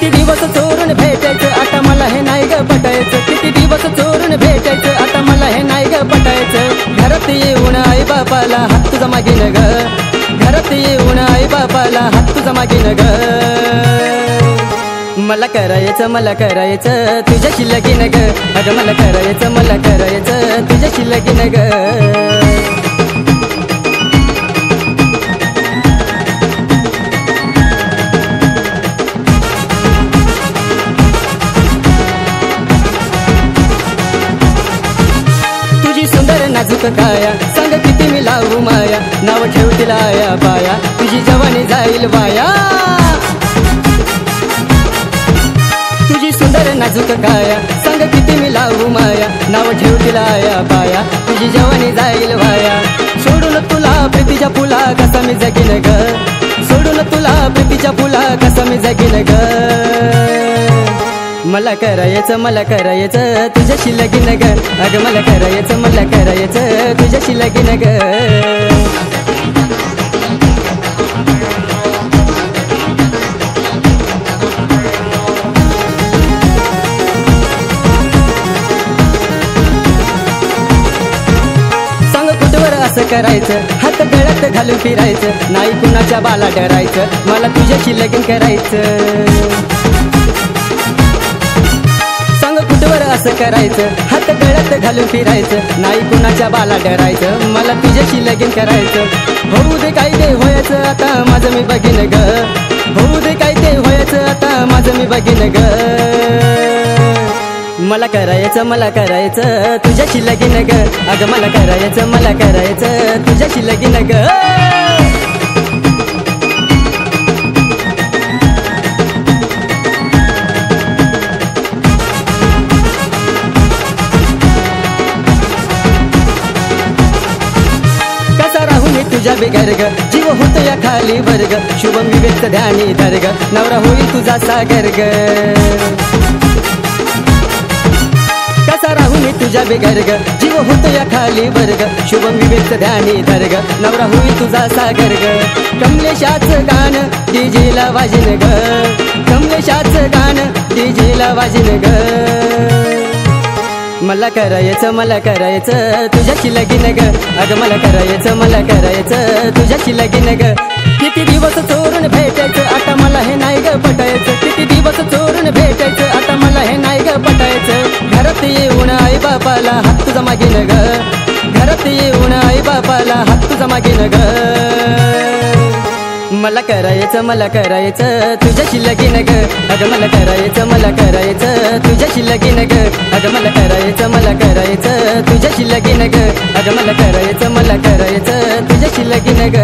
किती दिवस चोरून भेटायचं आता मला हे नाही ग पटायचं, किती दिवस चोरून भेटायचं आता मला हे नाही ग पटायचं। घरात येऊन आई बापाला हात तुझा मागीन ग, घरात येऊन आई बापाला हात तुझा मागीन ग। मला करायचं तुझ्याशी लगीन ग, अगं मला करायचं तुझ्याशी लगीन ग। सुंदर नाजूक काया सांग किती मी लावू माया, नाव ठेवतील आया बाया तुझी जवानी जाईल वाया। तुझी सुंदर नाजूक काया सांग किती मी लावू माया, नाव ठेवतील आया बाया तुझी जवानी जाईल वाया। सोडून तुला प्रीतीच्या फुला कसा मी जगीन ग, सोडून तुला प्रीतीच्या फुला कसा मी जगीन ग। मला करायचं तुझ्याशी लगीन ग, अगं मला करायचं तुझ्याशी लगीन ग। सांग कुठवर असं करायचं, हात गळ्यात घालून फिरायचं, नाही कुणाच्या बाला डरायचं, मला तुझ्याशी लगीन करायचं। कुठवर असं करायचं, हात गळ्यात घालून फिरायचं, नाही कुणाच्या बाला डरायचं, मला तुझ्याशी लगीन करायचं। होऊ दे काय ते व्हायचं आता माझं मी बघीन ग, होऊ दे काय ते व्हायचं आता माझं मी बघीन ग। मला करायचं तुझ्याशी लगीन ग, अगं मला करायचं तुझ्याशी लगीन ग। तुझ्या बिगर ग जीव होत या खाली वर्ग, शुभम विवेक ध्यानी दर्ग, नवरा होईल तुझा सागर ग। कसा राहू मी तुझ्या बिगर ग जीव होत या खाली वर्ग, शुभम विवेक ध्यानी दर्ग, नवरा होईल तुझा सागर ग। कमलेशाचं गाणं डीजेला वाजिन ग, कमलेशाचं गाणं डीजेला वाजिन ग। मला करायचं तुझ्याशी लगीन ग, अगं मला करायचं तुझ्याशी लगीन ग। किती दिवस चोरून भेटायचं आता मला हे नाही ग पटायचं, किती दिवस चोरून भेटायचं आता मला हे नाही ग पटायचं। घरात येऊन आई बापाला हात तुझा मागीन ग, घरात येऊन आई बापाला हात तुझा मागीन ग। मला करायचं तुझ्याशी लगीन ग, अगं मला करायचं तुझ्याशी लगीन ग, अगं मला करायचं तुझ्याशी लगीन ग, अगं मला करायचं तुझ्याशी लगीन ग।